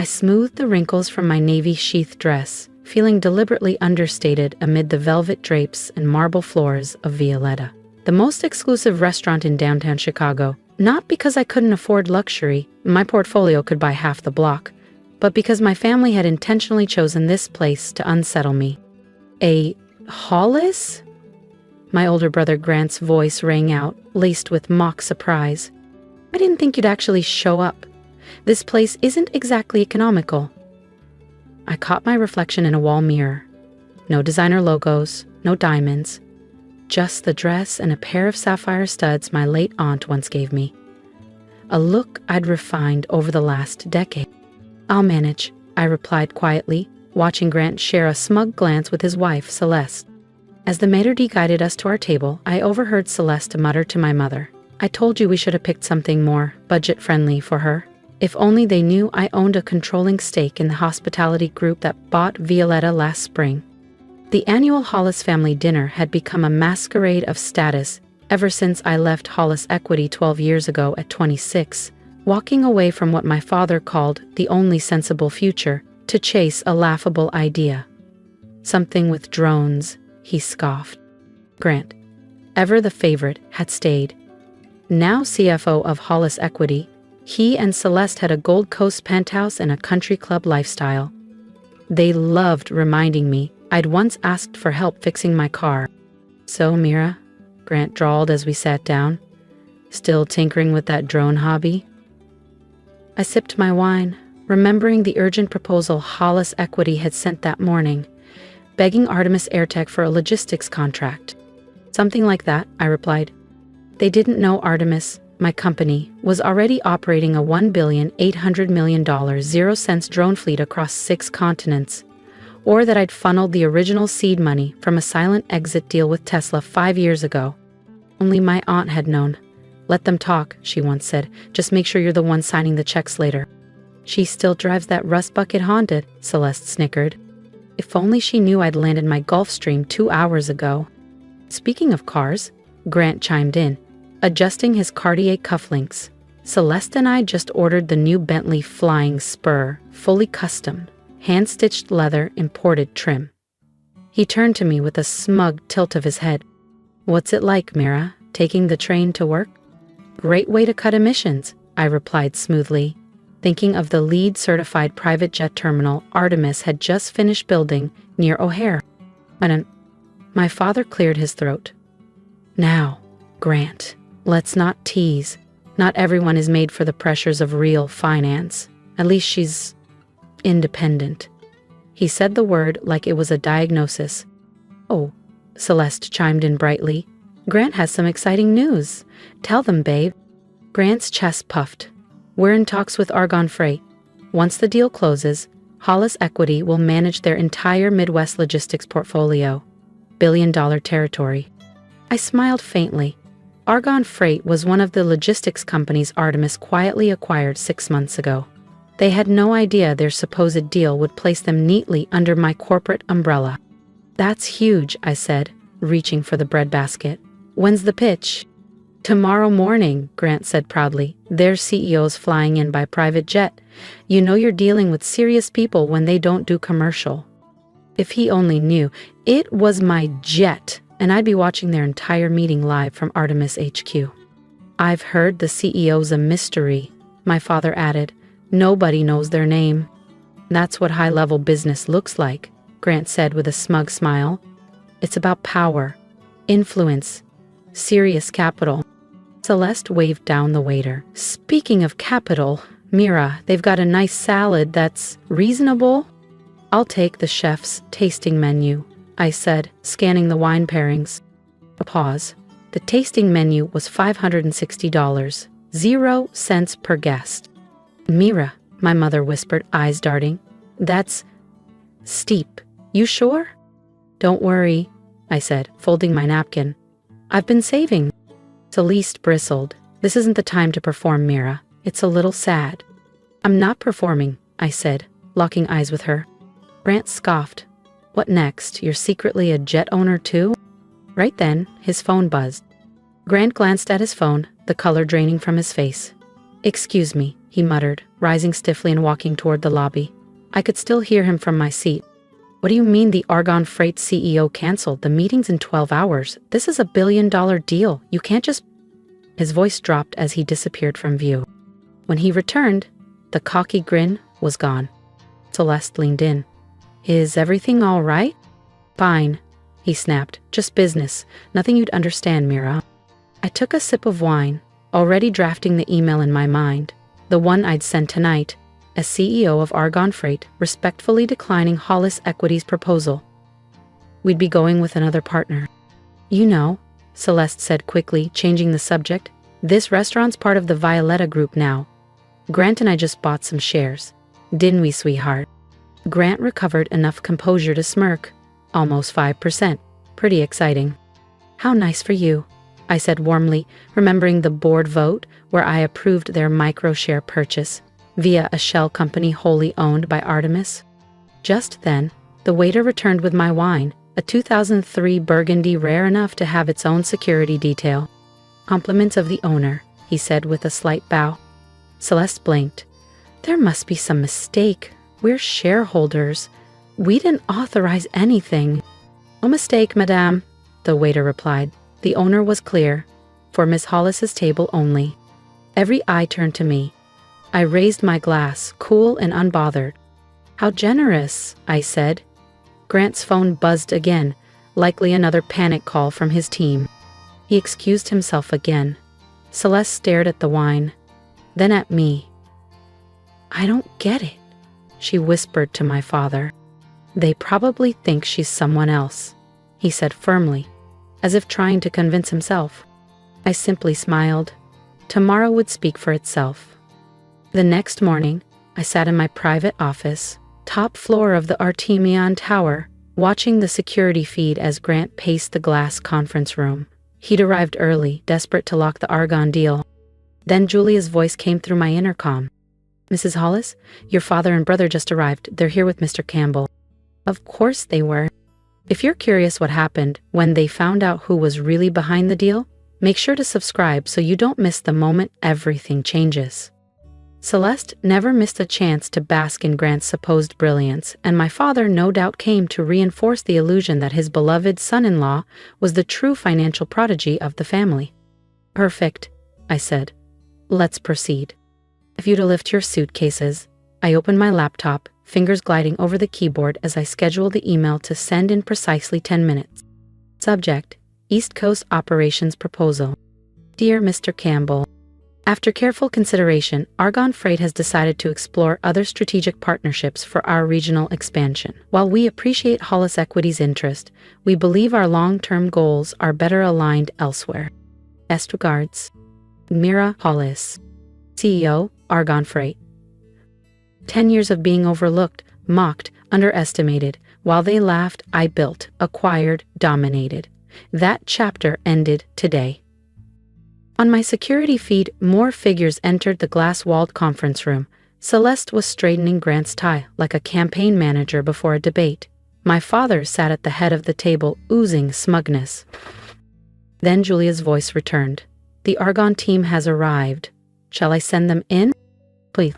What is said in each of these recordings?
I smoothed the wrinkles from my navy sheath dress, feeling deliberately understated amid the velvet drapes and marble floors of Violetta, the most exclusive restaurant in downtown Chicago. Not because I couldn't afford luxury, my portfolio could buy half the block, but because my family had intentionally chosen this place to unsettle me. A Hollis? My older brother Grant's voice rang out, laced with mock surprise. I didn't think you'd actually show up. This place isn't exactly economical. I caught my reflection in a wall mirror. No designer logos, no diamonds. Just the dress and a pair of sapphire studs my late aunt once gave me. A look I'd refined over the last decade. I'll manage, I replied quietly, watching Grant share a smug glance with his wife, Celeste. As the maitre d' guided us to our table, I overheard Celeste mutter to my mother, "I told you we should have picked something more budget-friendly for her." If only they knew I owned a controlling stake in the hospitality group that bought Violetta last spring. The annual Hollis family dinner had become a masquerade of status ever since I left Hollis Equity 12 years ago at 26, walking away from what my father called the only sensible future to chase a laughable idea. Something with drones, he scoffed. Grant, ever the favorite, had stayed. Now CFO of Hollis Equity, he and Celeste had a Gold Coast penthouse and a country club lifestyle. They loved reminding me I'd once asked for help fixing my car. "So, Mira," Grant drawled as we sat down, "still tinkering with that drone hobby?" I sipped my wine, remembering the urgent proposal Hollis Equity had sent that morning, begging Artemis Airtech for a logistics contract. "Something like that," I replied. They didn't know Artemis, my company, was already operating a $1,800,000,000 zero-cents drone fleet across 6 continents, or that I'd funneled the original seed money from a silent exit deal with Tesla 5 years ago. Only my aunt had known. "Let them talk," she once said. "Just make sure you're the one signing the checks later." "She still drives that rust bucket Honda," Celeste snickered. If only she knew I'd landed my Gulfstream 2 hours ago. Speaking of cars, Grant chimed in, adjusting his Cartier cufflinks. "Celeste and I just ordered the new Bentley Flying Spur, fully custom, hand-stitched leather, imported trim." He turned to me with a smug tilt of his head. "What's it like, Mira, taking the train to work?" "Great way to cut emissions," I replied smoothly, thinking of the LEED-certified private jet terminal Artemis had just finished building near O'Hare. My father cleared his throat. "Now, Grant, let's not tease. Not everyone is made for the pressures of real finance. At least she's independent." He said the word like it was a diagnosis. "Oh," Celeste chimed in brightly. "Grant has some exciting news. Tell them, babe." Grant's chest puffed. "We're in talks with Argonne Freight. Once the deal closes, Hollis Equity will manage their entire Midwest logistics portfolio. $1 billion territory." I smiled faintly. Argonne Freight was one of the logistics companies Artemis quietly acquired 6 months ago. They had no idea their supposed deal would place them neatly under my corporate umbrella. "That's huge," I said, reaching for the breadbasket. "When's the pitch?" "Tomorrow morning," Grant said proudly. "Their CEO's flying in by private jet. You know you're dealing with serious people when they don't do commercial." If he only knew, it was my jet, and I'd be watching their entire meeting live from Artemis HQ. "I've heard the CEO's a mystery," my father added. "Nobody knows their name." "That's what high-level business looks like," Grant said with a smug smile. "It's about power, influence, serious capital." Celeste waved down the waiter. "Speaking of capital, Mira, they've got a nice salad that's reasonable." "I'll take the chef's tasting menu," I said, scanning the wine pairings. A pause. The tasting menu was $560, 0 cents per guest. "Mira," my mother whispered, eyes darting. "That's steep. You sure?" "Don't worry," I said, folding my napkin. "I've been saving." Celeste bristled. "This isn't the time to perform, Mira. It's a little sad." "I'm not performing," I said, locking eyes with her. Grant scoffed. "What next? You're secretly a jet owner too?" Right then, his phone buzzed. Grant glanced at his phone, the color draining from his face. "Excuse me," he muttered, rising stiffly and walking toward the lobby. I could still hear him from my seat. "What do you mean the Argon Freight CEO canceled the meetings in 12 hours? This is a billion-dollar deal. You can't just—" His voice dropped as he disappeared from view. When he returned, the cocky grin was gone. Celeste leaned in. "Is everything all right?" "Fine," he snapped. "Just business. Nothing you'd understand, Mira." I took a sip of wine, already drafting the email in my mind, the one I'd send tonight, as CEO of Argon Freight, respectfully declining Hollis Equity's proposal. We'd be going with another partner. "You know," Celeste said quickly, changing the subject, "this restaurant's part of the Violetta Group now. Grant and I just bought some shares. Didn't we, sweetheart?" Grant recovered enough composure to smirk. "Almost 5%. Pretty exciting." "How nice for you," I said warmly, remembering the board vote where I approved their micro-share purchase via a shell company wholly owned by Artemis. Just then, the waiter returned with my wine, a 2003 Burgundy rare enough to have its own security detail. "Compliments of the owner," he said with a slight bow. Celeste blinked. "There must be some mistake. We're shareholders. We didn't authorize anything." "No mistake, madame," the waiter replied. The owner was clear. For Miss Hollis's table only. Every eye turned to me. I raised my glass, cool and unbothered. "How generous," I said. Grant's phone buzzed again, likely another panic call from his team. He excused himself again. Celeste stared at the wine, then at me. "I don't get it," she whispered to my father. "They probably think she's someone else," he said firmly, as if trying to convince himself. I simply smiled. Tomorrow would speak for itself. The next morning, I sat in my private office, top floor of the Artemion Tower, watching the security feed as Grant paced the glass conference room. He'd arrived early, desperate to lock the Argon deal. Then Julia's voice came through my intercom. "Mrs. Hollis, your father and brother just arrived. They're here with Mr. Campbell." Of course they were. If you're curious what happened when they found out who was really behind the deal, make sure to subscribe so you don't miss the moment everything changes. Celeste never missed a chance to bask in Grant's supposed brilliance, and my father no doubt came to reinforce the illusion that his beloved son-in-law was the true financial prodigy of the family. "Perfect," I said. "Let's proceed." "If you'd lift your suitcases." I opened my laptop, fingers gliding over the keyboard as I scheduled the email to send in precisely 10 minutes. Subject: East Coast Operations Proposal. Dear Mr. Campbell, after careful consideration, Argon Freight has decided to explore other strategic partnerships for our regional expansion. While we appreciate Hollis Equity's interest, we believe our long-term goals are better aligned elsewhere. Best regards, Mira Hollis, CEO, Argon Freight. 10 years of being overlooked, mocked, underestimated. While they laughed, I built, acquired, dominated. That chapter ended today. On my security feed, more figures entered the glass-walled conference room. Celeste was straightening Grant's tie like a campaign manager before a debate. My father sat at the head of the table, oozing smugness. Then Julia's voice returned. "The Argon team has arrived. Shall I send them in?" "Please."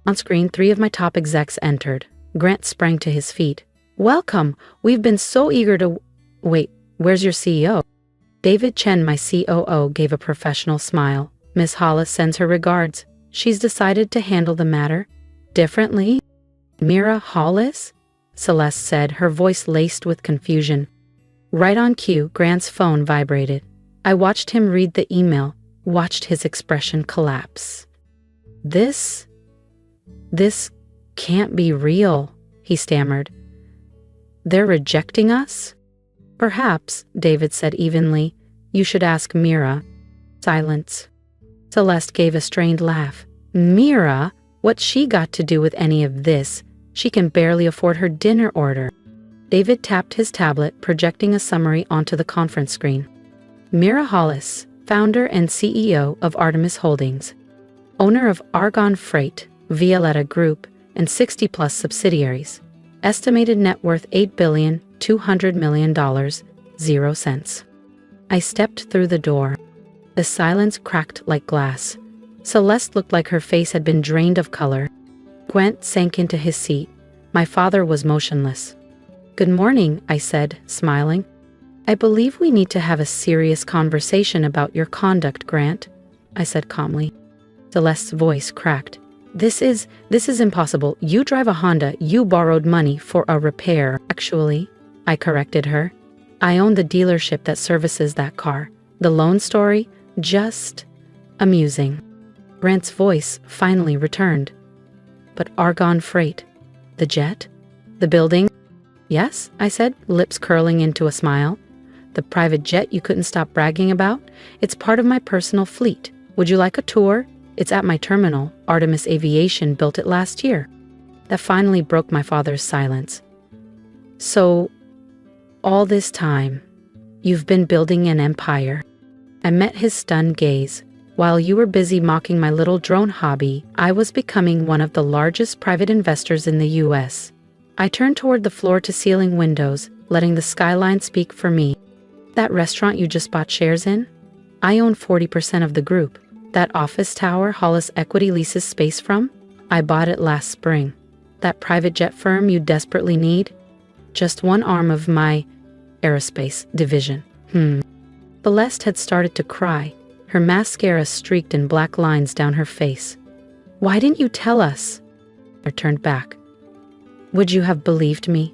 On screen, 3 of my top execs entered. Grant sprang to his feet. "Welcome! We've been so eager to—" "Wait, where's your CEO?" David Chen, my COO, gave a professional smile. "Miss Hollis sends her regards. She's decided to handle the matter differently." "Mira Hollis?" Celeste said, her voice laced with confusion. Right on cue, Grant's phone vibrated. I watched him read the email, watched his expression collapse. This can't be real," he stammered. "They're rejecting us?" "Perhaps," David said evenly. "You should ask Mira." Silence. Celeste gave a strained laugh. "Mira? What's she got to do with any of this? She can barely afford her dinner order." David tapped his tablet, projecting a summary onto the conference screen. Mira Hollis, founder and CEO of Artemis Holdings, owner of Argon Freight, Violetta Group, and 60-plus subsidiaries. Estimated net worth $8,200,000,000, 0 cents. I stepped through the door. The silence cracked like glass. Celeste looked like her face had been drained of color. Gwent sank into his seat. My father was motionless. "Good morning," I said, smiling. "I believe we need to have a serious conversation about your conduct, Grant," I said calmly. Celeste's voice cracked. This is impossible. You drive a Honda. You borrowed money for a repair." "Actually," I corrected her, "I own the dealership that services that car. The loan story? Just amusing." Grant's voice finally returned. "But Argonne Freight? The jet? The building?" "Yes," I said, lips curling into a smile. "The private jet you couldn't stop bragging about? It's part of my personal fleet. Would you like a tour? It's at my terminal. Artemis Aviation built it last year." That finally broke my father's silence. "So, all this time, you've been building an empire." I met his stunned gaze. "While you were busy mocking my little drone hobby, I was becoming one of the largest private investors in the U.S. I turned toward the floor-to-ceiling windows, letting the skyline speak for me. "That restaurant you just bought shares in? I own 40% of the group. That office tower Hollis Equity leases space from? I bought it last spring. That private jet firm you desperately need? Just one arm of my aerospace division." Celeste had started to cry. Her mascara streaked in black lines down her face. "Why didn't you tell us?" I turned back. "Would you have believed me?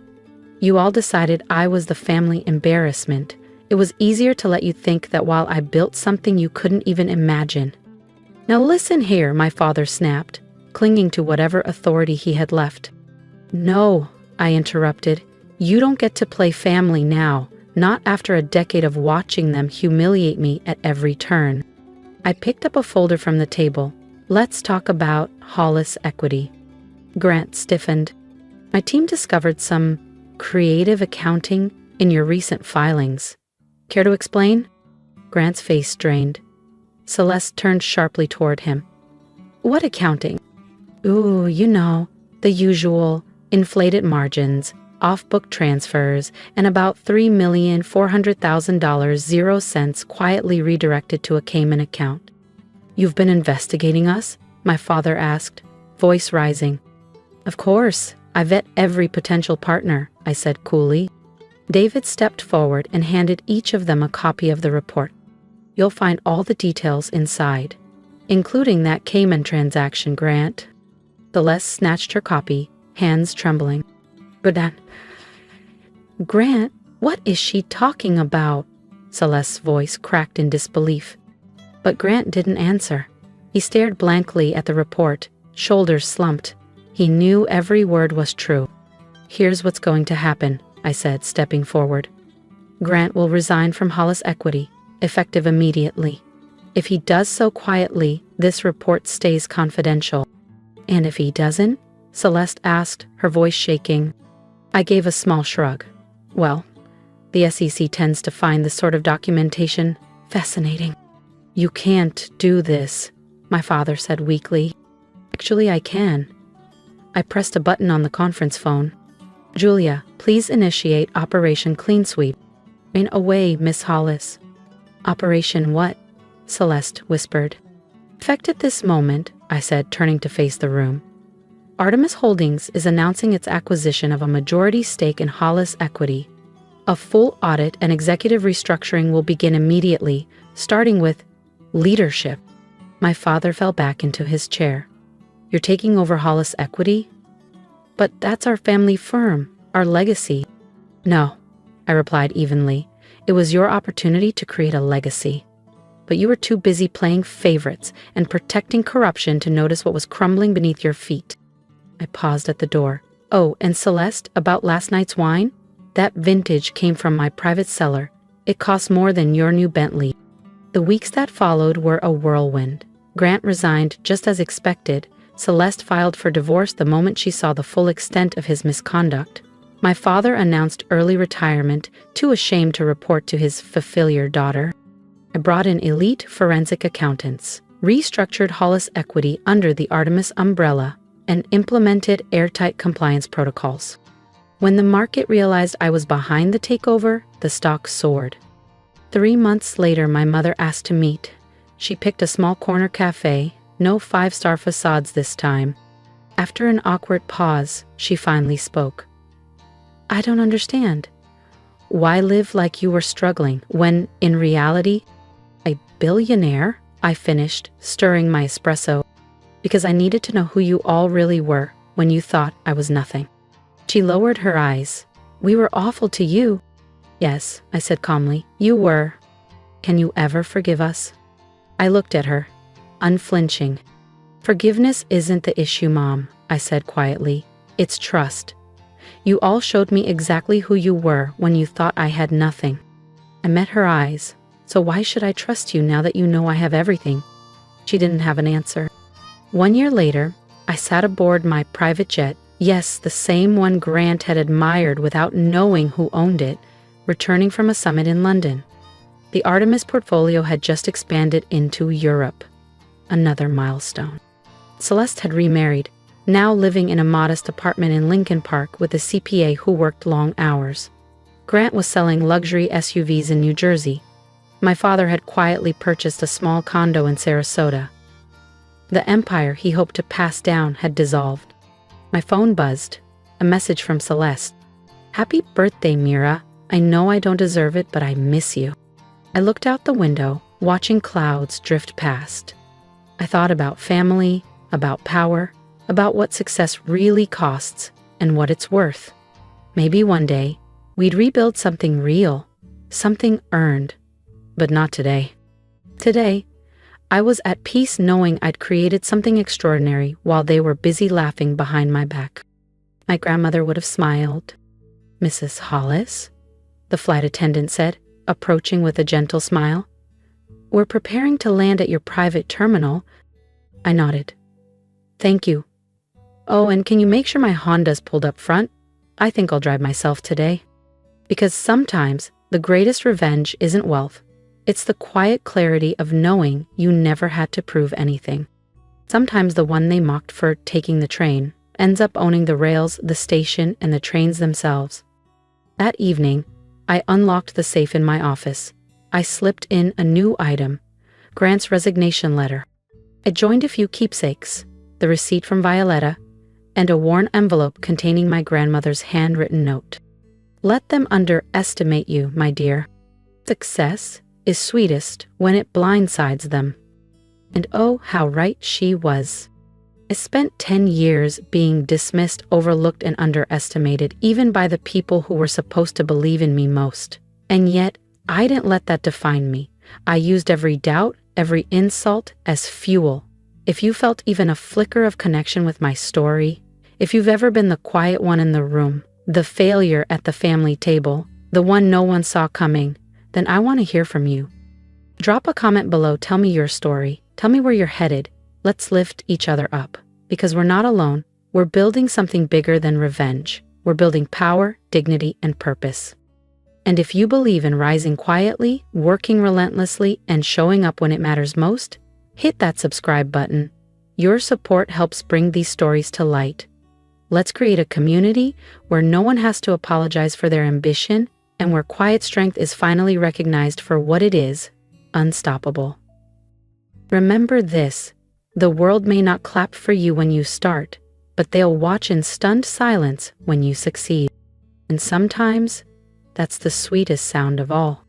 You all decided I was the family embarrassment. It was easier to let you think that while I built something you couldn't even imagine." "Now listen here," my father snapped, clinging to whatever authority he had left. "No," I interrupted. "You don't get to play family now, not after a decade of watching them humiliate me at every turn." I picked up a folder from the table. "Let's talk about Hollis Equity." Grant stiffened. "My team discovered some creative accounting in your recent filings. Care to explain?" Grant's face strained. Celeste turned sharply toward him. "What accounting?" "Ooh, you know, the usual inflated margins, off-book transfers, and about $3,400,000 0 cents quietly redirected to a Cayman account." "You've been investigating us?" my father asked, voice rising. "Of course. I vet every potential partner," I said coolly. David stepped forward and handed each of them a copy of the report. "You'll find all the details inside, including that Cayman transaction, Grant." Celeste snatched her copy, hands trembling. "But Grant, what is she talking about?" Celeste's voice cracked in disbelief. But Grant didn't answer. He stared blankly at the report, shoulders slumped. He knew every word was true. "Here's what's going to happen," I said, stepping forward. "Grant will resign from Hollis Equity, effective immediately. If he does so quietly, this report stays confidential." "And if he doesn't?" Celeste asked, her voice shaking. I gave a small shrug. "Well, the SEC tends to find this sort of documentation fascinating." "You can't do this," my father said weakly. "Actually, I can." I pressed a button on the conference phone. "Julia, please initiate Operation Clean Sweep." "Away, Miss Hollis." "Operation what?" Celeste whispered. "Effective this moment," I said, turning to face the room. "Artemis Holdings is announcing its acquisition of a majority stake in Hollis Equity. A full audit and executive restructuring will begin immediately, starting with leadership." My father fell back into his chair. "You're taking over Hollis Equity?" "But that's our family firm, our legacy." "No," I replied evenly. "It was your opportunity to create a legacy. But you were too busy playing favorites and protecting corruption to notice what was crumbling beneath your feet." I paused at the door. "Oh, and Celeste, about last night's wine? That vintage came from my private cellar. It cost more than your new Bentley." The weeks that followed were a whirlwind. Grant resigned just as expected. Celeste filed for divorce the moment she saw the full extent of his misconduct. My father announced early retirement, too ashamed to report to his familiar daughter. I brought in elite forensic accountants, restructured Hollis Equity under the Artemis umbrella, and implemented airtight compliance protocols. When the market realized I was behind the takeover, the stock soared. 3 months later, my mother asked to meet. She picked a small corner cafe, No five-star facades this time. After an awkward pause, she finally spoke. I don't understand. Why live like you were struggling when, in reality, a billionaire? I finished, stirring my espresso, because I needed to know who you all really were when you thought I was nothing. She lowered her eyes. We were awful to you. Yes, I said calmly, you were. Can you ever forgive us? I looked at her, unflinching. Forgiveness isn't the issue, Mom, I said quietly. It's trust. You all showed me exactly who you were when you thought I had nothing. I met her eyes. So why should I trust you now that you know I have everything? She didn't have an answer. 1 year later, I sat aboard my private jet, yes, the same one Grant had admired without knowing who owned it, returning from a summit in London. The Artemis portfolio had just expanded into Europe. Another milestone. Celeste had remarried, now living in a modest apartment in Lincoln Park with a CPA who worked long hours. Grant was selling luxury SUVs in New Jersey. My father had quietly purchased a small condo in Sarasota. The empire he hoped to pass down had dissolved. My phone buzzed, a message from Celeste. Happy birthday, Mira. I know I don't deserve it, but I miss you. I looked out the window, watching clouds drift past. I thought about family, about power, about what success really costs and what it's worth. Maybe one day, we'd rebuild something real, something earned. But not today. Today, I was at peace knowing I'd created something extraordinary while they were busy laughing behind my back. My grandmother would have smiled. Mrs. Hollis? The flight attendant said, approaching with a gentle smile. We're preparing to land at your private terminal. I nodded. Thank you. Oh, and can you make sure my Honda's pulled up front? I think I'll drive myself today. Because sometimes the greatest revenge isn't wealth. It's the quiet clarity of knowing you never had to prove anything. Sometimes the one they mocked for taking the train ends up owning the rails, the station, and the trains themselves. That evening, I unlocked the safe in my office. I slipped in a new item, Grant's resignation letter. I joined a few keepsakes, the receipt from Violetta, and a worn envelope containing my grandmother's handwritten note. Let them underestimate you, my dear. Success is sweetest when it blindsides them. And oh, how right she was. I spent 10 years being dismissed, overlooked, and underestimated, even by the people who were supposed to believe in me most. And yet, I didn't let that define me. I used every doubt, every insult as fuel. If you felt even a flicker of connection with my story, if you've ever been the quiet one in the room, the failure at the family table, the one no one saw coming, then I want to hear from you. Drop a comment below, tell me your story, tell me where you're headed. Let's lift each other up, because we're not alone. We're building something bigger than revenge. We're building power, dignity, and purpose. And if you believe in rising quietly, working relentlessly, and showing up when it matters most, hit that subscribe button. Your support helps bring these stories to light. Let's create a community where no one has to apologize for their ambition and where quiet strength is finally recognized for what it is, unstoppable. Remember this, the world may not clap for you when you start, but they'll watch in stunned silence when you succeed. And sometimes, that's the sweetest sound of all.